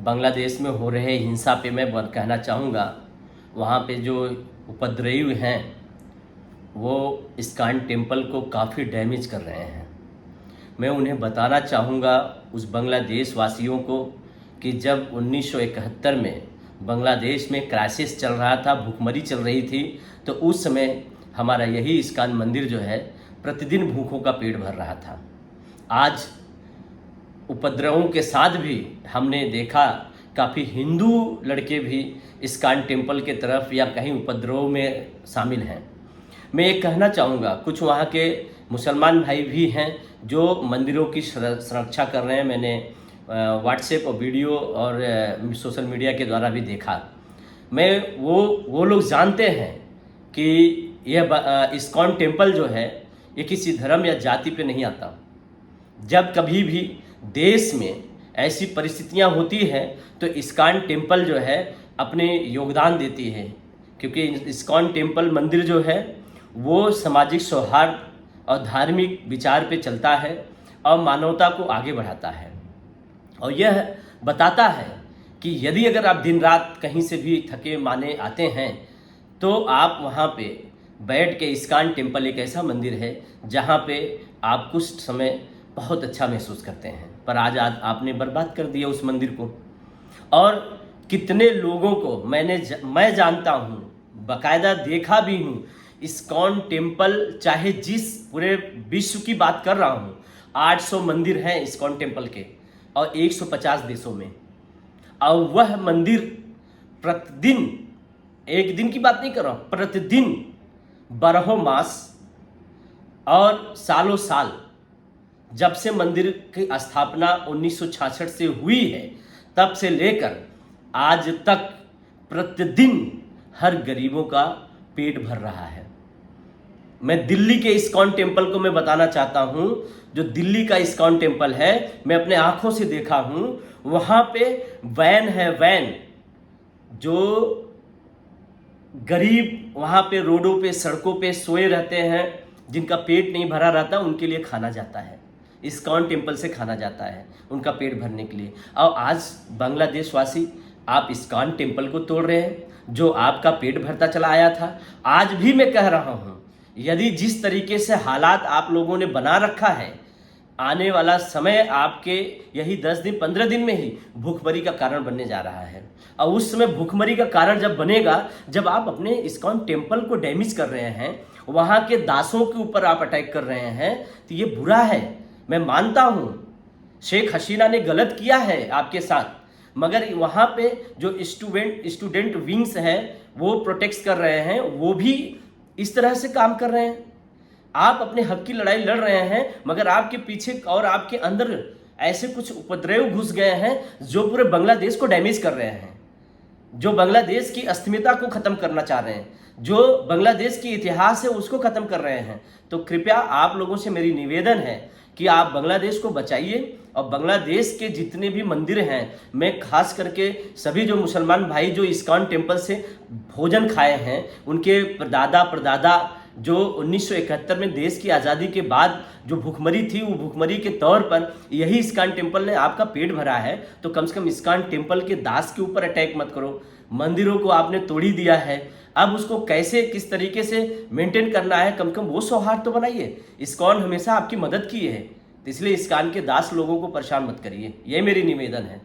बांग्लादेश में हो रहे हिंसा पे मैं कहना चाहूँगा। वहाँ पे जो उपद्रवी हैं वो इस्कॉन टेम्पल को काफ़ी डैमेज कर रहे हैं। मैं उन्हें बताना चाहूँगा, उस बांग्लादेश वासियों को, कि जब 1971 में बांग्लादेश में क्राइसिस चल रहा था, भूखमरी चल रही थी, तो उस समय हमारा यही इस्कॉन मंदिर जो है प्रतिदिन भूखों का पेट भर रहा था। आज उपद्रवों के साथ भी हमने देखा काफ़ी हिंदू लड़के भी इस्कॉन टेम्पल के तरफ या कहीं उपद्रव में शामिल हैं। मैं ये कहना चाहूँगा, कुछ वहाँ के मुसलमान भाई भी हैं जो मंदिरों की सुरक्षा कर रहे हैं। मैंने व्हाट्सएप और वीडियो और सोशल मीडिया के द्वारा भी देखा। मैं वो लोग जानते हैं कि यह इस्कॉन टेम्पल जो है ये किसी धर्म या जाति पे नहीं आता। जब कभी भी देश में ऐसी परिस्थितियां होती हैं तो इस्कॉन टेम्पल जो है अपने योगदान देती है, क्योंकि इस्कॉन टेम्पल मंदिर जो है वो सामाजिक सौहार्द और धार्मिक विचार पे चलता है और मानवता को आगे बढ़ाता है। और यह बताता है कि यदि अगर आप दिन रात कहीं से भी थके माने आते हैं तो आप वहाँ पे बैठ के, इस्कॉन टेम्पल एक ऐसा मंदिर है जहाँ पे आप कुछ समय बहुत अच्छा महसूस करते हैं। पर आज आपने बर्बाद कर दिया उस मंदिर को। और कितने लोगों को मैं जानता हूँ, बाकायदा देखा भी हूँ। इस्कॉन टेम्पल, चाहे जिस पूरे विश्व की बात कर रहा हूँ, 800 मंदिर हैं इस्कॉन टेम्पल के और 150 देशों में। और वह मंदिर प्रतिदिन, एक दिन की बात नहीं कर रहा हूँ, प्रतिदिन 12 मास और सालों साल, जब से मंदिर की स्थापना 1966 से हुई है तब से लेकर आज तक प्रतिदिन हर गरीबों का पेट भर रहा है। मैं दिल्ली के इस्कॉन टेम्पल को मैं बताना चाहता हूँ। जो दिल्ली का इस्कॉन टेम्पल है, मैं अपने आंखों से देखा हूँ। वहाँ पे वैन है, वैन, जो गरीब वहाँ पे रोडों पे, सड़कों पे सोए रहते हैं, जिनका पेट नहीं भरा रहता, उनके लिए खाना जाता है। इस्कॉन टेम्पल से खाना जाता है उनका पेट भरने के लिए। और आज बांग्लादेश वासी, आप इस्कॉन टेम्पल को तोड़ रहे हैं जो आपका पेट भरता चला आया था। आज भी मैं कह रहा हूँ, यदि जिस तरीके से हालात आप लोगों ने बना रखा है, आने वाला समय आपके यही 10 दिन 15 दिन में ही भूखमरी का कारण बनने जा रहा है। और उस समय भूखमरी का कारण जब बनेगा, जब आप अपने इस्कॉन टेम्पल को डैमेज कर रहे हैं, वहाँ के दासों के ऊपर आप अटैक कर रहे हैं, तो ये बुरा है। मैं मानता हूँ शेख हसीना ने गलत किया है आपके साथ, मगर वहाँ पे जो स्टूडेंट विंग्स हैं वो प्रोटेक्ट कर रहे हैं, वो भी इस तरह से काम कर रहे हैं। आप अपने हक की लड़ाई लड़ रहे हैं, मगर आपके पीछे और आपके अंदर ऐसे कुछ उपद्रव घुस गए हैं जो पूरे बांग्लादेश को डैमेज कर रहे हैं, जो बांग्लादेश की अस्मिता को ख़त्म करना चाह रहे हैं, जो बांग्लादेश की इतिहास है उसको ख़त्म कर रहे हैं। तो कृपया आप लोगों से मेरी निवेदन है कि आप बांग्लादेश को बचाइए। और बांग्लादेश के जितने भी मंदिर हैं, मैं खास करके सभी जो मुसलमान भाई जो इस्कॉन टेम्पल से भोजन खाए हैं, उनके दादा परदादा जो 1971 में देश की आज़ादी के बाद जो भूखमरी थी, वो भूखमरी के तौर पर यही इस्कॉन टेम्पल ने आपका पेट भरा है, तो कम से कम इस्कॉन टेम्पल के दास के ऊपर अटैक मत करो। मंदिरों को आपने तोड़ी दिया है, अब उसको कैसे, किस तरीके से मेंटेन करना है, कम से कम वो सौहार्द तो बनाइए। इस्कॉन हमेशा आपकी मदद की है, तो इसलिए इस्कॉन के दास लोगों को परेशान मत करिए, ये मेरी निवेदन है।